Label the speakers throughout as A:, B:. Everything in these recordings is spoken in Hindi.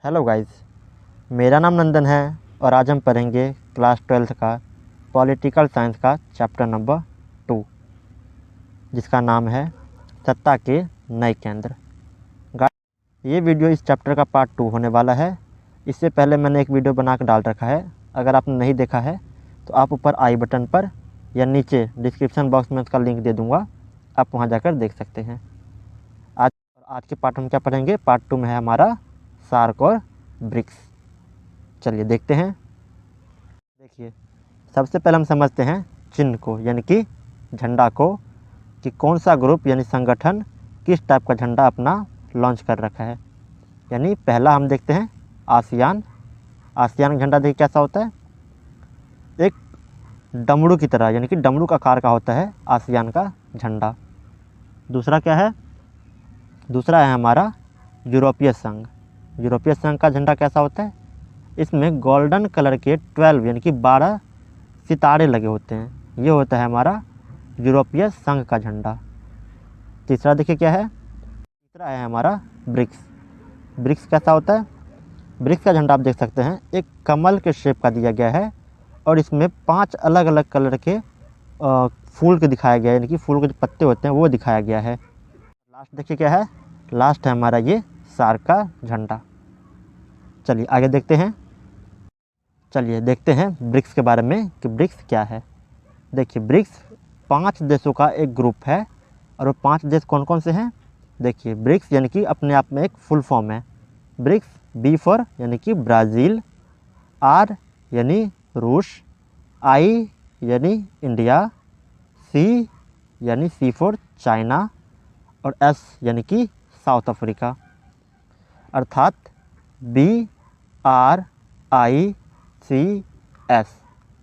A: हेलो गाइस, मेरा नाम नंदन है और आज हम पढ़ेंगे क्लास 12th का पॉलिटिकल साइंस का चैप्टर नंबर 2 जिसका नाम है सत्ता के नए केंद्र। ये वीडियो इस चैप्टर का पार्ट 2 होने वाला है। इससे पहले मैंने एक वीडियो बना कर डाल रखा है। अगर आपने नहीं देखा है तो आप ऊपर आई बटन पर या नीचे डिस्क्रिप्शन बॉक्स में उसका लिंक दे दूँगा, आप वहाँ जाकर देख सकते हैं। आज के पार्ट में क्या पढ़ेंगे? पार्ट 2 में है हमारा सार्क और ब्रिक्स। चलिए देखते हैं। देखिए, सबसे पहले हम समझते हैं चिन्ह को, यानी कि झंडा को, कि कौन सा ग्रुप यानी संगठन किस टाइप का झंडा अपना लॉन्च कर रखा है। यानी पहला हम देखते हैं आसियान। आसियान का झंडा देखिए कैसा होता है, एक डमरू की तरह, यानी कि डमरू का आकार का होता है आसियान का झंडा। दूसरा क्या है? दूसरा है हमारा यूरोपीय संघ। यूरोपीय संघ का झंडा कैसा होता है? इसमें गोल्डन कलर के 12 यानी कि 12 सितारे लगे होते हैं। ये होता है हमारा यूरोपीय संघ का झंडा। तीसरा देखिए क्या है? तीसरा है हमारा ब्रिक्स। ब्रिक्स कैसा होता है? ब्रिक्स का झंडा आप देख सकते हैं, एक कमल के शेप का दिया गया है और इसमें 5 अलग अलग कलर के फूल के दिखाया गया है, यानी कि फूल के जो पत्ते होते हैं वो दिखाया गया है। लास्ट देखिए क्या है? लास्ट है हमारा ये सार्क का झंडा। चलिए आगे देखते हैं। चलिए देखते हैं ब्रिक्स के बारे में कि ब्रिक्स क्या है। देखिए, ब्रिक्स 5 देशों का एक ग्रुप है और वो 5 देश कौन कौन से हैं? देखिए, ब्रिक्स यानी कि अपने आप में एक फुल फॉर्म है। ब्रिक्स, बी फॉर यानी कि ब्राज़ील, आर यानी रूस, आई यानी इंडिया, सी यानी सी फॉर चाइना और एस यानी कि साउथ अफ्रीका, अर्थात BRICS,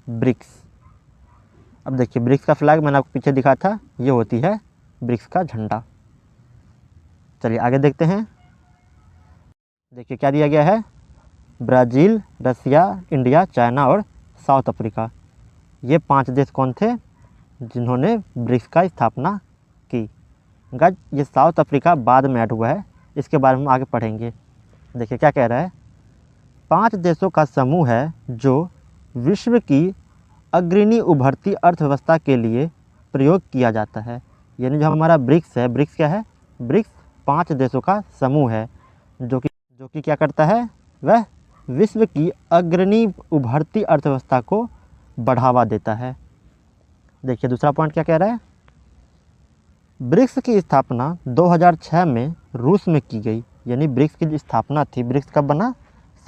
A: ब्रिक्स। अब देखिए, ब्रिक्स का फ्लैग मैंने आपको पीछे दिखा था, ये होती है ब्रिक्स का झंडा। चलिए आगे देखते हैं। देखिए क्या दिया गया है? ब्राज़ील, रसिया, इंडिया, चाइना और साउथ अफ्रीका। ये 5 देश कौन थे जिन्होंने ब्रिक्स का स्थापना की? गाइस, ये साउथ अफ्रीका बाद में ऐड हुआ है, इसके बारे में हम आगे पढ़ेंगे। देखिए क्या कह रहा है? 5 देशों का समूह है जो विश्व की अग्रणी उभरती अर्थव्यवस्था के लिए प्रयोग किया जाता है। यानी जो हमारा ब्रिक्स है, ब्रिक्स क्या है? ब्रिक्स 5 देशों का समूह है जो कि क्या करता है? वह विश्व की अग्रणी उभरती अर्थव्यवस्था को बढ़ावा देता है। देखिए दूसरा पॉइंट क्या कह रहा है? ब्रिक्स की स्थापना 2006 में रूस में की गई। यानी ब्रिक्स की जो स्थापना थी, ब्रिक्स कब बना?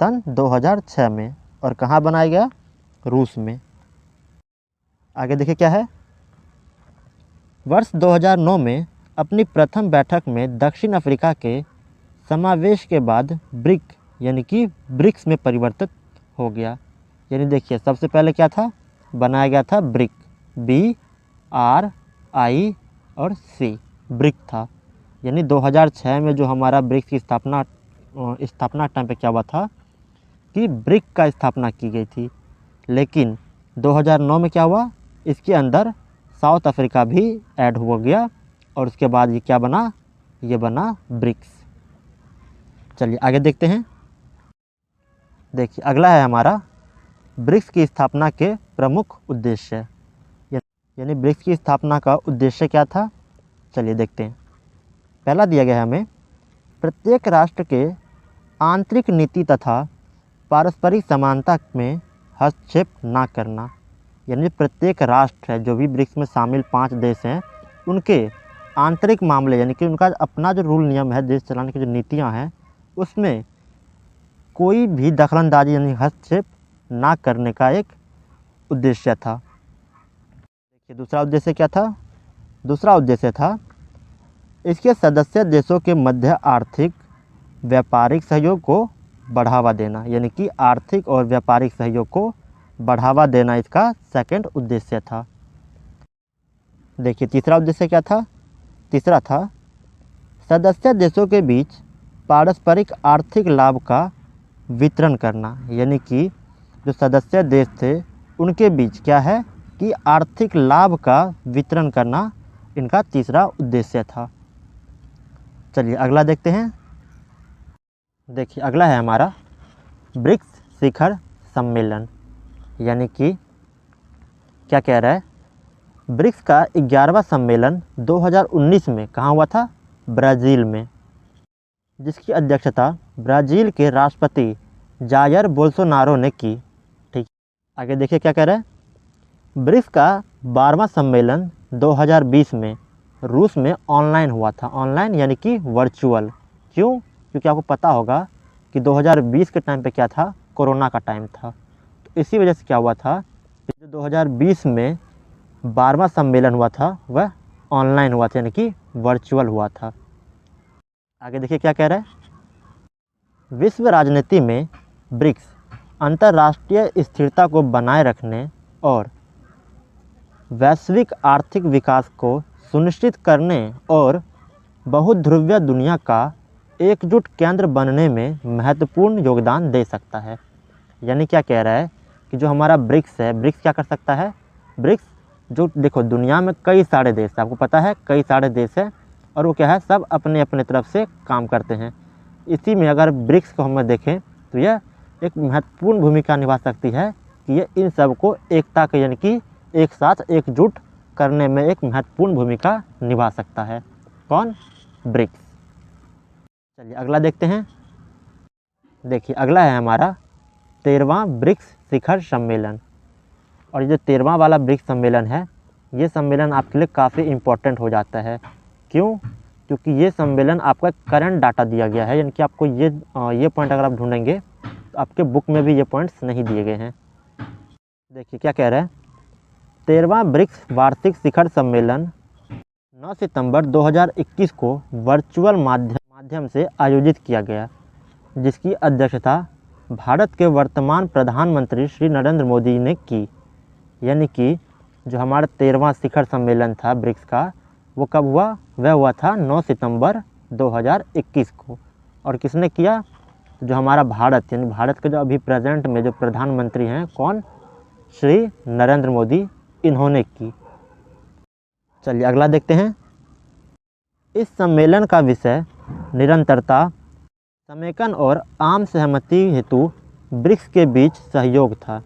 A: सन 2006 में। और कहाँ बनाया गया? रूस में। आगे देखिए क्या है? वर्ष 2009 में अपनी प्रथम बैठक में दक्षिण अफ्रीका के समावेश के बाद ब्रिक यानी कि ब्रिक्स में परिवर्तित हो गया। यानी देखिए, सबसे पहले क्या था? बनाया गया था ब्रिक, BRI और C, ब्रिक था। यानी 2006 में जो हमारा ब्रिक्स की स्थापना टाइम पे क्या हुआ था कि ब्रिक का स्थापना की गई थी। लेकिन 2009 में क्या हुआ? इसके अंदर साउथ अफ्रीका भी ऐड हो गया और उसके बाद ये क्या बना? ये बना ब्रिक्स। चलिए आगे देखते हैं। देखिए अगला है हमारा ब्रिक्स की स्थापना के प्रमुख उद्देश्य। यानी ब्रिक्स की स्थापना का उद्देश्य क्या था? चलिए देखते हैं। पहला दिया गया है हमें, प्रत्येक राष्ट्र के आंतरिक नीति तथा पारस्परिक समानता में हस्तक्षेप ना करना। यानी प्रत्येक राष्ट्र है, जो भी ब्रिक्स में शामिल 5 देश हैं, उनके आंतरिक मामले यानी कि उनका अपना जो रूल नियम है, देश चलाने की जो नीतियां हैं, उसमें कोई भी दखलंदाजी यानी हस्तक्षेप ना करने का एक उद्देश्य था। देखिए दूसरा उद्देश्य क्या था? दूसरा उद्देश्य था इसके सदस्य देशों के मध्य आर्थिक व्यापारिक सहयोग को बढ़ावा देना। यानी कि आर्थिक और व्यापारिक सहयोग को बढ़ावा देना इसका सेकंड उद्देश्य था। देखिए तीसरा उद्देश्य क्या था? तीसरा था सदस्य देशों के बीच पारस्परिक आर्थिक लाभ का वितरण करना। यानी कि जो सदस्य देश थे उनके बीच क्या है कि आर्थिक लाभ का वितरण करना इनका तीसरा उद्देश्य था। चलिए अगला देखते हैं। देखिए अगला है हमारा ब्रिक्स शिखर सम्मेलन, यानी कि क्या कह रहा है, ब्रिक्स का 11वां सम्मेलन 2019 में कहाँ हुआ था, ब्राज़ील में, जिसकी अध्यक्षता ब्राज़ील के राष्ट्रपति जायर बोल्सोनारो ने की। ठीक, आगे देखिए क्या कह रहा है, ब्रिक्स का 12वां सम्मेलन 2020 में रूस में ऑनलाइन हुआ था। ऑनलाइन यानी कि वर्चुअल। क्यों? क्योंकि आपको पता होगा कि 2020 के टाइम पे क्या था, कोरोना का टाइम था। तो इसी वजह से क्या हुआ था कि जो 2020 में 12वां सम्मेलन हुआ था वह ऑनलाइन हुआ था, यानी कि वर्चुअल हुआ था। आगे देखिए क्या कह रहा है, विश्व राजनीति में ब्रिक्स अंतर्राष्ट्रीय स्थिरता को बनाए रखने और वैश्विक आर्थिक विकास को सुनिश्चित करने और बहुध्रुवीय दुनिया का एकजुट केंद्र बनने में महत्वपूर्ण योगदान दे सकता है। यानी क्या कह रहा है कि जो हमारा ब्रिक्स है, ब्रिक्स क्या कर सकता है, ब्रिक्स जो देखो दुनिया में कई सारे देश है, आपको पता है कई सारे देश है, और वो क्या है, सब अपने अपने तरफ से काम करते हैं। इसी में अगर ब्रिक्स को हम देखें तो यह एक महत्वपूर्ण भूमिका निभा सकती है कि ये इन सब को एकता के यानी कि एक साथ एकजुट करने में एक महत्वपूर्ण भूमिका निभा सकता है। कौन? ब्रिक्स। चलिए अगला देखते हैं। देखिए अगला है हमारा 13वां ब्रिक्स शिखर सम्मेलन। और ये जो 13वां वाला ब्रिक्स सम्मेलन है, ये सम्मेलन आपके लिए काफ़ी इम्पोर्टेंट हो जाता है। क्यों? क्योंकि ये सम्मेलन आपका करंट डाटा दिया गया है, यानी कि आपको ये पॉइंट अगर आप ढूंढेंगे तो आपके बुक में भी ये पॉइंट्स नहीं दिए गए हैं। देखिए क्या कह रहा है, 13वां ब्रिक्स वार्षिक शिखर सम्मेलन 9 सितंबर 2021 को वर्चुअल माध्यम से आयोजित किया गया, जिसकी अध्यक्षता भारत के वर्तमान प्रधानमंत्री श्री नरेंद्र मोदी ने की। यानी कि जो हमारा 13वां शिखर सम्मेलन था ब्रिक्स का, वो कब हुआ? वह हुआ था 9 सितंबर 2021 को। और किसने किया? जो हमारा भारत, यानी भारत के जो अभी प्रेजेंट में जो प्रधानमंत्री हैं, कौन? श्री नरेंद्र मोदी, इन्होंने की। चलिए अगला देखते हैं। इस सम्मेलन का विषय निरंतरता, समेकन और आम सहमति हेतु ब्रिक्स के बीच सहयोग था।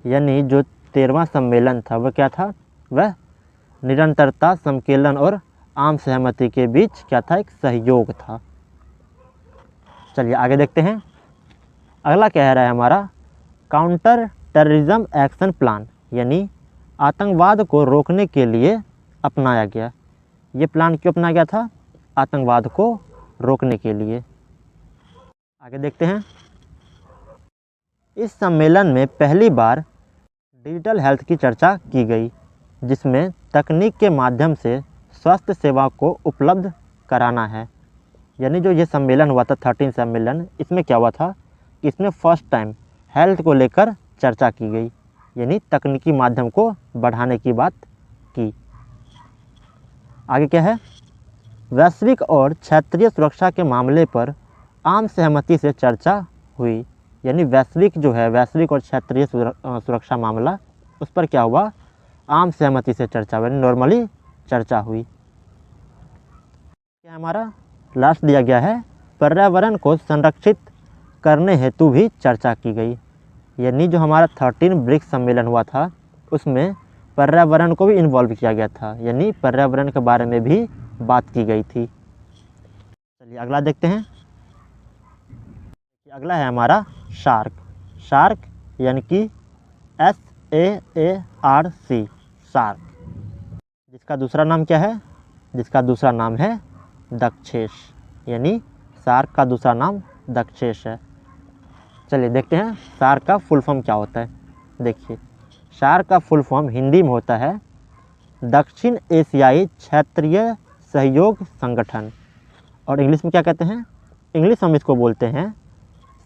A: यानी जो 13वां सम्मेलन था वह क्या था? वह निरंतरता, समकेलन और आम सहमति के बीच क्या था? एक सहयोग था। चलिए आगे देखते हैं। अगला कह रहा है हमारा काउंटर टेररिज्म एक्शन प्लान, यानी आतंकवाद को रोकने के लिए अपनाया गया। ये प्लान क्यों अपनाया गया था? आतंकवाद को रोकने के लिए। आगे देखते हैं। इस सम्मेलन में पहली बार डिजिटल हेल्थ की चर्चा की गई, जिसमें तकनीक के माध्यम से स्वास्थ्य सेवा को उपलब्ध कराना है। यानी जो ये सम्मेलन हुआ था 13 सम्मेलन, इसमें क्या हुआ था कि इसमें फर्स्ट टाइम हेल्थ को लेकर चर्चा की गई, यानी तकनीकी माध्यम को बढ़ाने की बात की। आगे क्या है? वैश्विक और क्षेत्रीय सुरक्षा के मामले पर आम सहमति से चर्चा हुई। यानी वैश्विक जो है, वैश्विक और क्षेत्रीय सुरक्षा मामला, उस पर क्या हुआ? आम सहमति से चर्चा हुई, नॉर्मली चर्चा हुई। क्या हमारा लास्ट दिया गया है, पर्यावरण को संरक्षित करने हेतु भी चर्चा की गई। यानी जो हमारा 13 ब्रिक्स सम्मेलन हुआ था उसमें पर्यावरण को भी इन्वॉल्व किया गया था, यानी पर्यावरण के बारे में भी बात की गई थी। चलिए अगला देखते हैं। अगला है हमारा शार्क। शार्क यानी कि SAARC, शार्क, जिसका दूसरा नाम क्या है? जिसका दूसरा नाम है दक्षेश। यानी शार्क का दूसरा नाम दक्षेश है। चलिए देखते हैं शार्क का फुल फॉर्म क्या होता है। देखिए शार्क का फुल फॉर्म हिंदी में होता है दक्षिण एशियाई क्षेत्रीय सहयोग संगठन, और इंग्लिश में क्या कहते हैं? इंग्लिश हम इसको बोलते हैं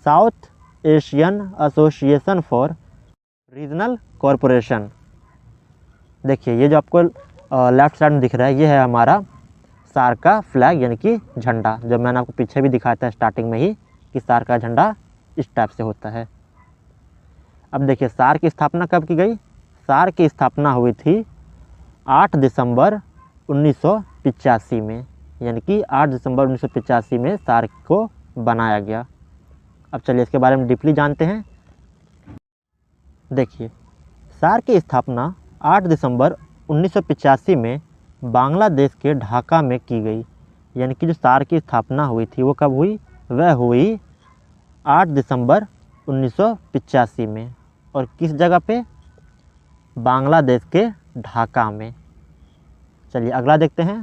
A: south Asian association for regional corporation. देखिए ये जो आपको लेफ्ट साइड में दिख रहा है, ये है हमारा शार्क का फ्लैग, यानी कि झंडा। जब मैंने आपको पीछे भी दिखाया था स्टार्टिंग में ही कि शार्क का झंडा इस टाइप से होता है। अब देखिए शार्क की स्थापना कब की गई? शार्क की स्थापना हुई थी 8 दिसंबर 1985 में, यानी कि 8 दिसंबर 1985 में शार्क को बनाया गया। अब चलिए इसके बारे में डीपली जानते हैं। देखिए, सार्क की स्थापना 8 दिसंबर 1985 में बांग्लादेश के ढाका में की गई। यानी कि जो सार्क की स्थापना हुई थी वो कब हुई? वह हुई 8 दिसंबर 1985 में। और किस जगह पे? बांग्लादेश के ढाका में। चलिए अगला देखते हैं।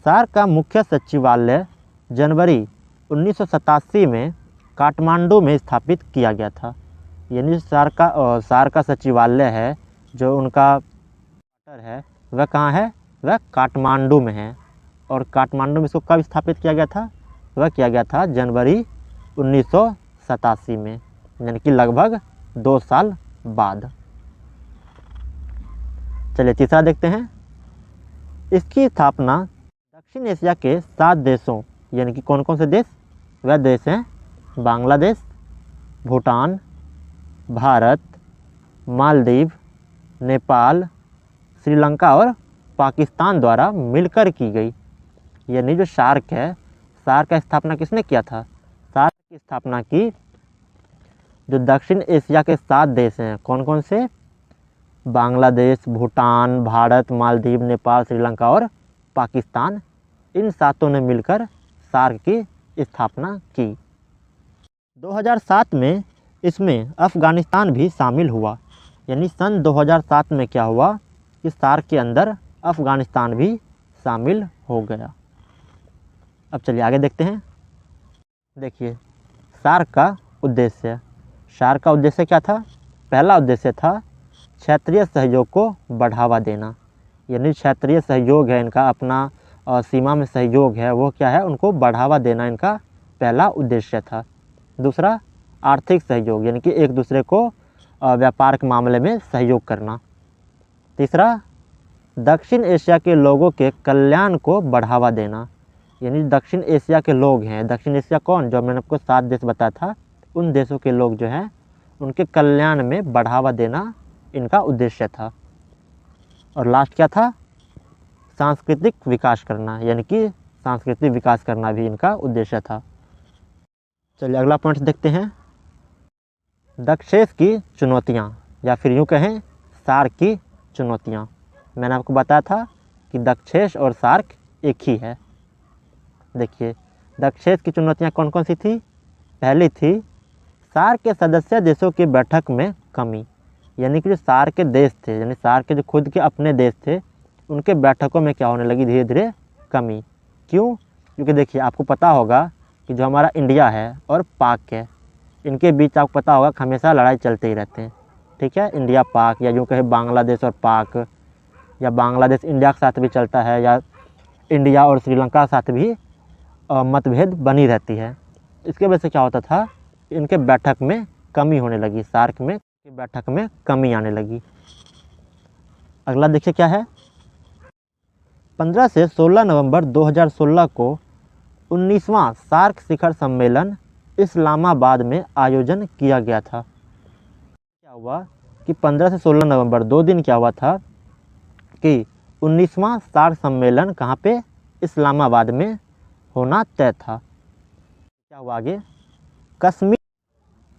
A: सार्क का मुख्य सचिवालय जनवरी 1987 में काठमांडू में स्थापित किया गया था। यानी सार्क का सचिवालय है, जो उनका क्वार्टर है, वह कहाँ है? वह काठमांडू में है। और काठमांडू में इसको कब स्थापित किया गया था? वह किया गया था जनवरी 1987 में, यानी कि लगभग 2 साल बाद। चलिए तीसरा देखते हैं। इसकी स्थापना दक्षिण एशिया के 7 देशों, यानी कि कौन कौन से देश? वह देश हैं बांग्लादेश, भूटान, भारत, मालदीव, नेपाल, श्रीलंका और पाकिस्तान द्वारा मिलकर की गई। यानी जो सार्क है, सार्क का स्थापना किसने किया था? सार्क की स्थापना की जो दक्षिण एशिया के 7 देश हैं, कौन कौन से? बांग्लादेश, भूटान, भारत, मालदीव, नेपाल, श्रीलंका और पाकिस्तान, इन 7 ने मिलकर सार्क की स्थापना की। 2007 में इसमें अफ़गानिस्तान भी शामिल हुआ। यानी सन 2007 में क्या हुआ कि सार्क के अंदर अफ़गानिस्तान भी शामिल हो गया। अब चलिए आगे देखते हैं। देखिए, सार्क का उद्देश्य। सार्क का उद्देश्य क्या था? पहला उद्देश्य था क्षेत्रीय सहयोग को बढ़ावा देना। यानी क्षेत्रीय सहयोग है इनका, अपना सीमा में सहयोग है, वो क्या है? उनको बढ़ावा देना इनका पहला उद्देश्य था। दूसरा, आर्थिक सहयोग, यानी कि एक दूसरे को व्यापार के मामले में सहयोग करना। तीसरा, दक्षिण एशिया के लोगों के कल्याण को बढ़ावा देना। यानी दक्षिण एशिया के लोग हैं, दक्षिण एशिया कौन? जो मैंने आपको 7 देश बताया था, उन देशों के लोग जो हैं उनके कल्याण में बढ़ावा देना इनका उद्देश्य था। और लास्ट क्या था? सांस्कृतिक विकास करना, यानी कि सांस्कृतिक विकास करना भी इनका उद्देश्य था। चलिए अगला पॉइंट देखते हैं। दक्षेश की चुनौतियाँ, या फिर यूँ कहें सार्क की चुनौतियाँ। मैंने आपको बताया था कि दक्षेश और सार्क एक ही है। देखिए, दक्षेश की चुनौतियाँ कौन कौन सी थी? पहली थी सार्क के सदस्य देशों की बैठक में कमी। यानी कि जो सार्क के देश थे, यानी सार्क के जो खुद के अपने देश थे, उनके बैठकों में क्या होने लगी? धीरे धीरे कमी। क्यों? क्योंकि देखिए, आपको पता होगा कि जो हमारा इंडिया है और पाक है, इनके बीच आपको पता होगा हमेशा लड़ाई चलते ही रहते हैं। ठीक है, इंडिया पाक, या यूँ कहे बांग्लादेश और पाक, या बांग्लादेश इंडिया के साथ भी चलता है, या इंडिया और श्रीलंका के साथ भी मतभेद बनी रहती है। इसके वजह से क्या होता था? इनके बैठक में कमी होने लगी, सार्क में बैठक में कमी आने लगी। अगला देखिए क्या है। 15 से 16 नवंबर 2016 को 19वां सार्क शिखर सम्मेलन इस्लामाबाद में आयोजन किया गया था। क्या हुआ कि 15 से 16 नवंबर 2 दिन क्या हुआ था कि 19वां सार्क सम्मेलन कहाँ पे? इस्लामाबाद में होना तय था। क्या हुआ आगे?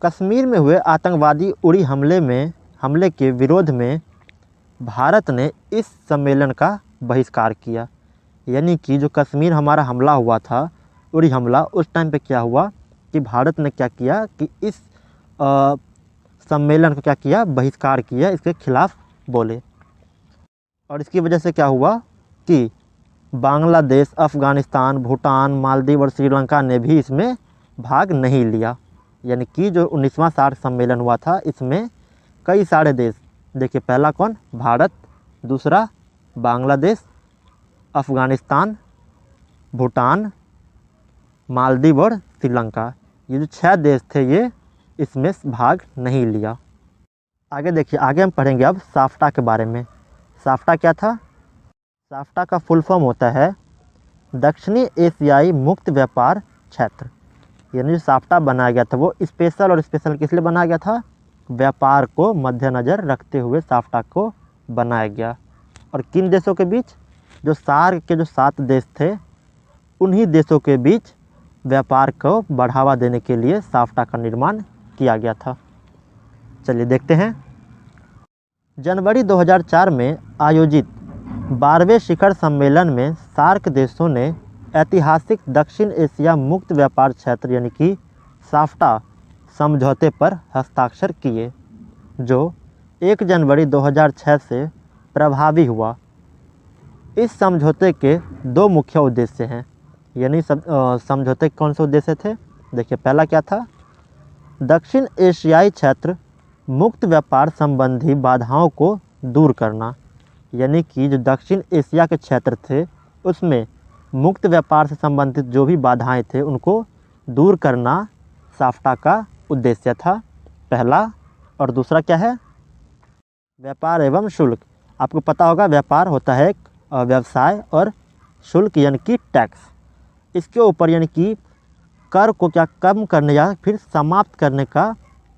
A: कश्मीर में हुए आतंकवादी उड़ी हमले के विरोध में भारत ने इस सम्मेलन का बहिष्कार किया। यानी कि जो कश्मीर हमारा हमला हुआ था, उड़ी हमला, उस टाइम पे क्या हुआ कि भारत ने क्या किया कि इस सम्मेलन को क्या किया? बहिष्कार किया, इसके खिलाफ बोले। और इसकी वजह से क्या हुआ कि बांग्लादेश, अफ़गानिस्तान, भूटान, मालदीव और श्रीलंका ने भी इसमें भाग नहीं लिया। यानी कि जो 19वां सार्क सम्मेलन हुआ था, इसमें कई सारे देश, देखिए पहला कौन? भारत, दूसरा बांग्लादेश, अफ़गानिस्तान, भूटान, मालदीव और श्रीलंका, ये जो 6 देश थे, ये इसमें भाग नहीं लिया। आगे देखिए, आगे हम पढ़ेंगे अब साफ्टा के बारे में। साफ्टा क्या था? साफ्टा का फुल फॉर्म होता है दक्षिणी एशियाई मुक्त व्यापार क्षेत्र। यानी जो साफ्टा बनाया गया था वो स्पेशल, और स्पेशल किस लिए बनाया गया था? व्यापार को मद्देनज़र रखते हुए साफ्टा को बनाया गया। और किन देशों के बीच? जो सार्क के जो 7 देश थे, उन्हीं देशों के बीच व्यापार को बढ़ावा देने के लिए साफ्टा का निर्माण किया गया था। चलिए देखते हैं। जनवरी 2004 में आयोजित 12वें शिखर सम्मेलन में सार्क देशों ने ऐतिहासिक दक्षिण एशिया मुक्त व्यापार क्षेत्र यानी कि साफ्टा समझौते पर हस्ताक्षर किए, जो 1 जनवरी 2006 से प्रभावी हुआ। इस समझौते के 2 मुख्य उद्देश्य हैं। यानी समझौते के कौन से उद्देश्य थे? देखिए, पहला क्या था? दक्षिण एशियाई क्षेत्र मुक्त व्यापार संबंधी बाधाओं को दूर करना। यानी कि जो दक्षिण एशिया के क्षेत्र थे उसमें मुक्त व्यापार से संबंधित जो भी बाधाएं थे उनको दूर करना साफ्टा का उद्देश्य था, पहला। और दूसरा क्या है? व्यापार एवं शुल्क। आपको पता होगा व्यापार होता है एक व्यवसाय और शुल्क यानी कि टैक्स, इसके ऊपर यानी कि कर को क्या कम करने या फिर समाप्त करने का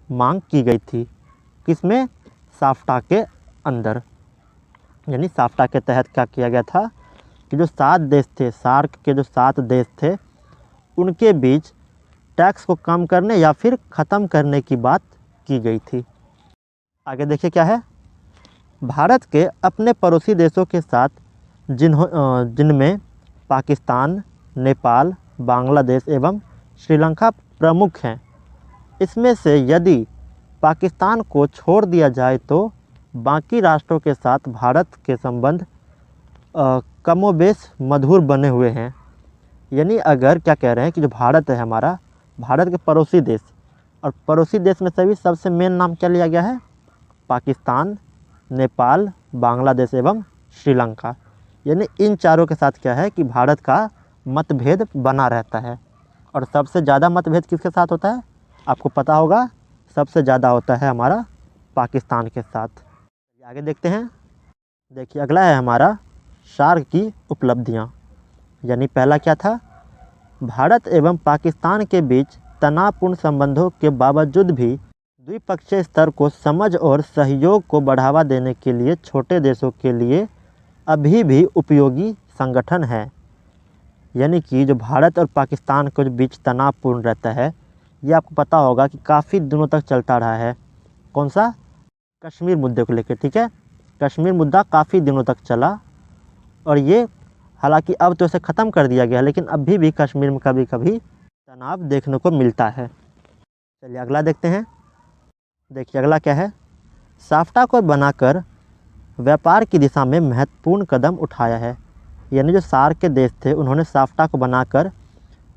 A: मांग की गई थी। किसमें? साफ्टा के अंदर। यानी साफ्टा के तहत क्या किया गया था कि जो 7 देश थे, सार्क के जो 7 देश थे, उनके बीच टैक्स को कम करने या फिर ख़त्म करने की बात की गई थी। आगे देखिए क्या है। भारत के अपने पड़ोसी देशों के साथ जिनमें पाकिस्तान, नेपाल, बांग्लादेश एवं श्रीलंका प्रमुख हैं, इसमें से यदि पाकिस्तान को छोड़ दिया जाए तो बाकी राष्ट्रों के साथ भारत के संबंध कमोबेश मधुर बने हुए हैं। यानी अगर क्या कह रहे हैं कि जो भारत है हमारा, भारत के पड़ोसी देश, और पड़ोसी देश में सभी सबसे मेन नाम क्या लिया गया है? पाकिस्तान, नेपाल, बांग्लादेश एवं श्रीलंका। यानी इन चारों के साथ क्या है कि भारत का मतभेद बना रहता है। और सबसे ज़्यादा मतभेद किसके साथ होता है? आपको पता होगा, सबसे ज़्यादा होता है हमारा पाकिस्तान के साथ। आगे देखते हैं। देखिए अगला है हमारा सार्क की उपलब्धियाँ। यानी पहला क्या था? भारत एवं पाकिस्तान के बीच तनावपूर्ण संबंधों के बावजूद भी द्विपक्षीय स्तर को समझ और सहयोग को बढ़ावा देने के लिए छोटे देशों के लिए अभी भी उपयोगी संगठन है। यानी कि जो भारत और पाकिस्तान के बीच तनावपूर्ण रहता है, ये आपको पता होगा कि काफ़ी दिनों तक चलता रहा है। कौन सा? कश्मीर मुद्दे को लेकर, ठीक है। कश्मीर मुद्दा काफ़ी दिनों तक चला और ये हालांकि अब तो इसे ख़त्म कर दिया गया है, लेकिन अभी भी कश्मीर में कभी कभी तनाव देखने को मिलता है। चलिए अगला देखते हैं। देखिए अगला क्या है? साफ्टा को बनाकर व्यापार की दिशा में महत्वपूर्ण कदम उठाया है। यानी जो सार्क के देश थे उन्होंने साफ्टा को बनाकर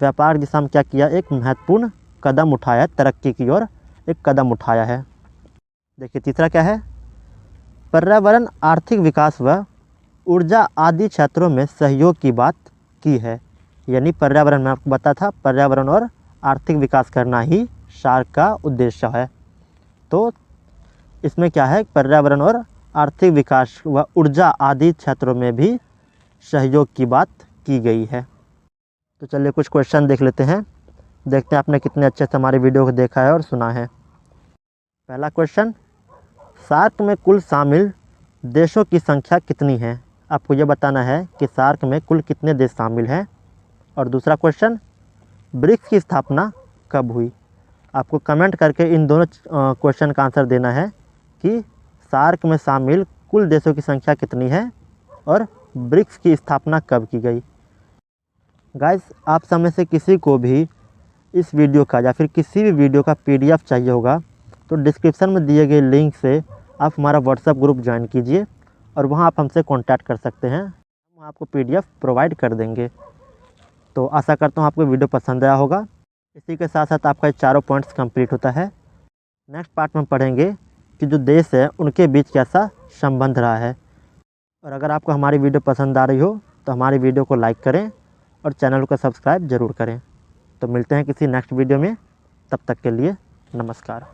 A: व्यापार की दिशा में क्या किया? एक महत्वपूर्ण कदम उठाया, तरक्की की ओर एक कदम उठाया है। देखिए तीसरा क्या है? पर्यावरण, आर्थिक विकास व ऊर्जा आदि क्षेत्रों में सहयोग की बात की है। यानी पर्यावरण में आपको बता था, पर्यावरण और आर्थिक विकास करना ही सार्क का उद्देश्य है। तो इसमें क्या है? पर्यावरण और आर्थिक विकास व ऊर्जा आदि क्षेत्रों में भी सहयोग की बात की गई है। तो चलिए कुछ क्वेश्चन देख लेते हैं, देखते हैं आपने कितने अच्छे से हमारी वीडियो को देखा है और सुना है। पहला क्वेश्चन, सार्क में कुल शामिल देशों की संख्या कितनी है? आपको ये बताना है कि सार्क में कुल कितने देश शामिल हैं। और दूसरा क्वेश्चन, ब्रिक्स की स्थापना कब हुई? आपको कमेंट करके इन दोनों क्वेश्चन का आंसर देना है कि सार्क में शामिल कुल देशों की संख्या कितनी है और ब्रिक्स की स्थापना कब की गई। गाइस, आप समय से किसी को भी इस वीडियो का या फिर किसी भी वीडियो का PDF चाहिए होगा तो डिस्क्रिप्शन में दिए गए लिंक से आप हमारा व्हाट्सएप ग्रुप ज्वाइन कीजिए और वहां आप हमसे कांटेक्ट कर सकते हैं। हम आपको PDF प्रोवाइड कर देंगे। तो आशा करता हूँ आपको वीडियो पसंद आया होगा। इसी के साथ साथ आपका ये चारों पॉइंट्स कंप्लीट होता है। नेक्स्ट पार्ट में पढ़ेंगे कि जो देश है उनके बीच कैसा संबंध रहा है। और अगर आपको हमारी वीडियो पसंद आ रही हो तो हमारी वीडियो को लाइक करें और चैनल को सब्सक्राइब ज़रूर करें। तो मिलते हैं किसी नेक्स्ट वीडियो में, तब तक के लिए नमस्कार।